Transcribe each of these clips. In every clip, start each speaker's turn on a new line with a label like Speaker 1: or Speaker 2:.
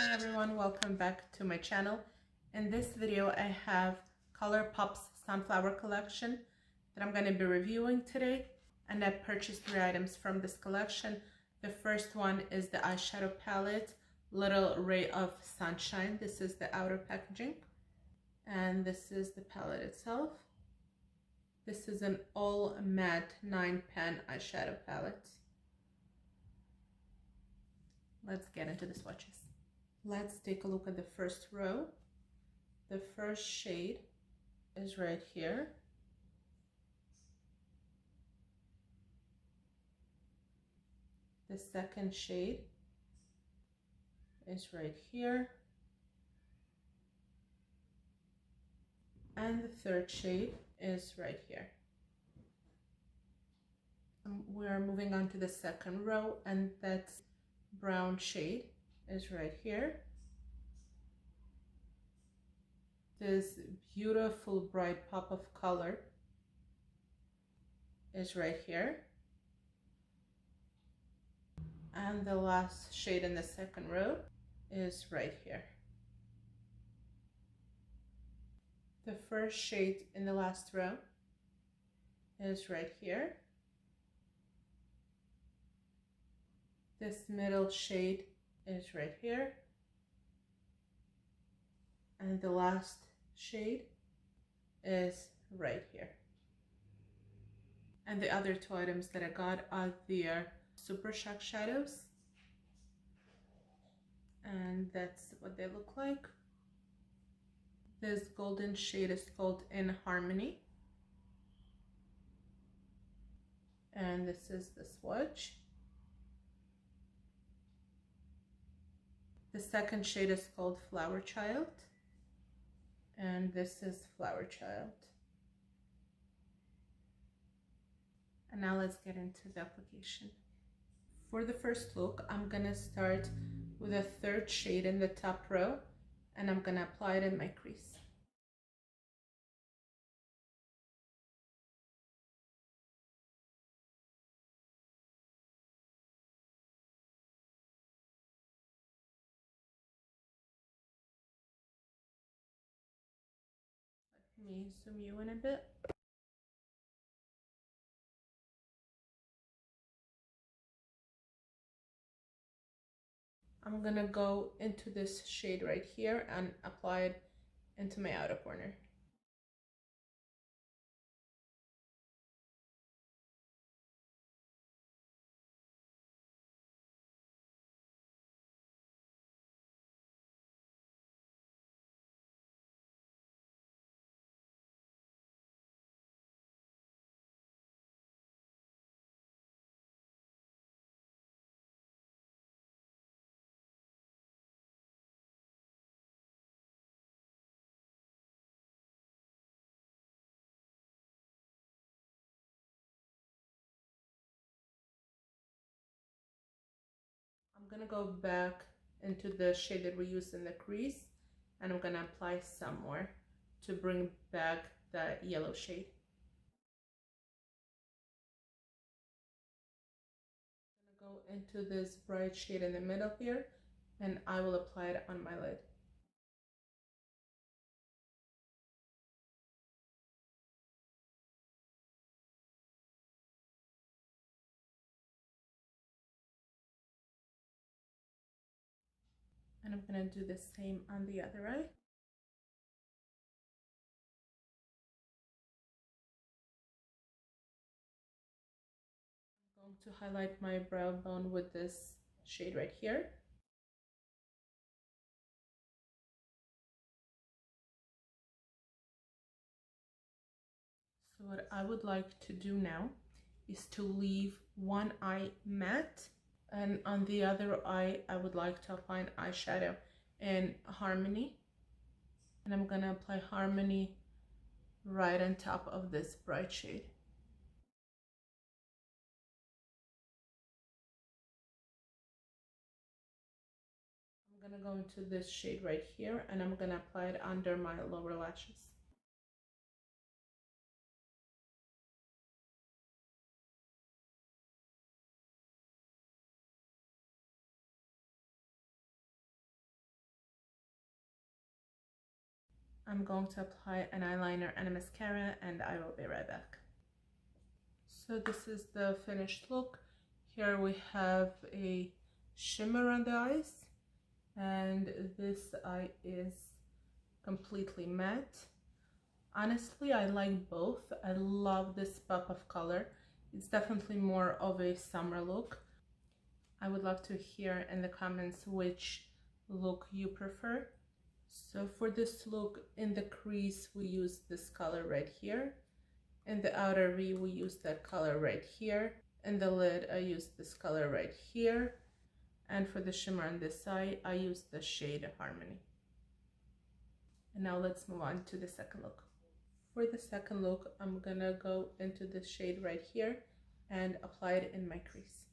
Speaker 1: Hi everyone, welcome back to my channel. In this video I have ColourPop's Sunflower collection that I'm going to be reviewing today, and I purchased 3 items from this collection. The first one is the eyeshadow palette, Little Ray of Sunshine. This is the outer packaging, and this is the palette itself. This is an all matte 9-pan eyeshadow palette. Let's get into the swatches. Let's take a look at the first row. The first shade is right here. The second shade is right here. And the third shade is right here. We're moving on to the second row, and that's brown shade is right here. This beautiful bright pop of color is right here. And the last shade in the second row is right here. The first shade in the last row is right here. This middle shade is right here. And the last shade is right here. And the other 2 items that I got are the Super Shock shadows. And that's what they look like. This golden shade is called In Harmony. And this is the swatch. The second shade is called Flower Child. And this is Flower Child. And now let's get into the application. For the first look, I'm gonna start with a third shade in the top row, and I'm gonna apply it in my crease. Let me zoom you in a bit. I'm gonna go into this shade right here and apply it into my outer corner. I'm gonna go back into the shade that we used in the crease, and I'm gonna apply some more to bring back that yellow shade. I'm gonna go into this bright shade in the middle here, and I will apply it on my lid. And I'm gonna do the same on the other eye. I'm going to highlight my brow bone with this shade right here. So what I would like to do now is to leave one eye matte, and on the other eye I would like to apply an eyeshadow in Harmony, and I'm gonna apply Harmony right on top of this bright shade. I'm gonna go into this shade right here, and I'm gonna apply it under my lower lashes. I'm going to apply an eyeliner and a mascara, and I will be right back. So this is the finished look. Here we have a shimmer on the eyes, and this eye is completely matte. Honestly, I like both. I love this pop of color. It's definitely more of a summer look. I would love to hear in the comments which look you prefer. So for this look, in the crease we use this color right here. In the outer V we use that color right here. In the lid I use this color right here. And for the shimmer on this side I use the shade Harmony. And now let's move on to the second look. For the second look, I'm gonna go into this shade right here and apply it in my crease.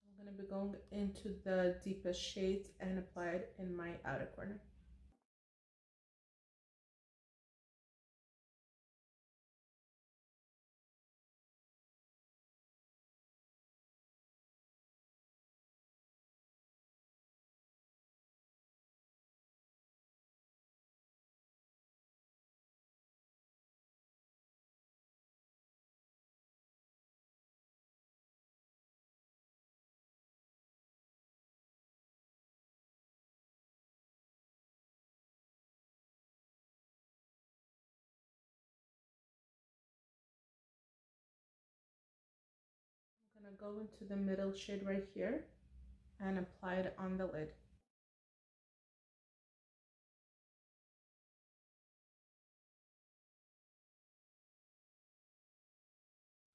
Speaker 1: I'm gonna be going into the deepest shades and apply it in my outer corner. I'm gonna go into the middle shade right here and apply it on the lid.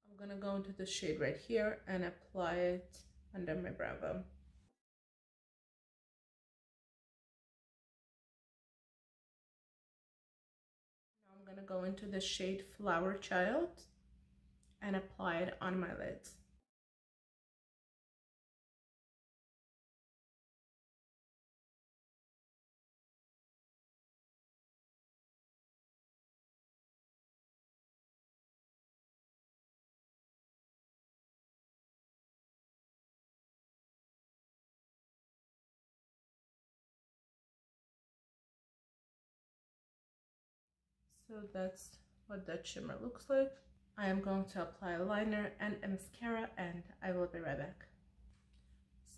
Speaker 1: I'm gonna go into the shade right here and apply it under my brow bone. Now I'm gonna go into the shade Flower Child and apply it on my lids. So that's what that shimmer looks like. I am going to apply a liner and a mascara, and I will be right back.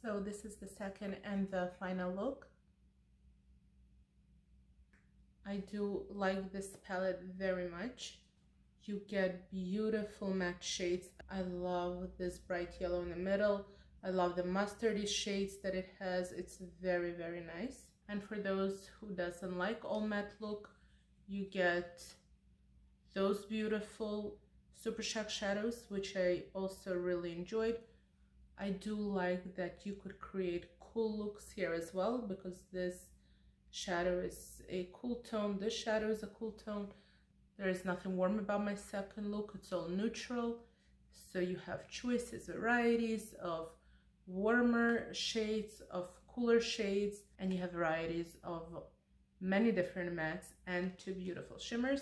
Speaker 1: So this is the second and the final look. I do like this palette very much. You get beautiful matte shades. I love this bright yellow in the middle. I love the mustardy shades that it has. It's very, very nice. And for those who doesn't like all matte look, you get those beautiful super shock shadows, which I also really enjoyed. I do like that you could create cool looks here as well, because this shadow is a cool tone, this shadow is a cool tone. There is nothing warm about my second look, it's all neutral. So you have choices, varieties of warmer shades, of cooler shades, and you have varieties of many different mattes and two beautiful shimmers.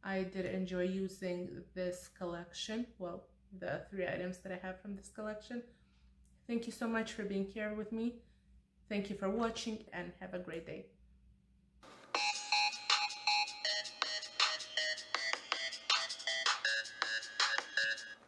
Speaker 1: I did enjoy using this collection, well, the 3 items that I have from this collection. Thank you so much for being here with me. Thank you for watching and have a great day.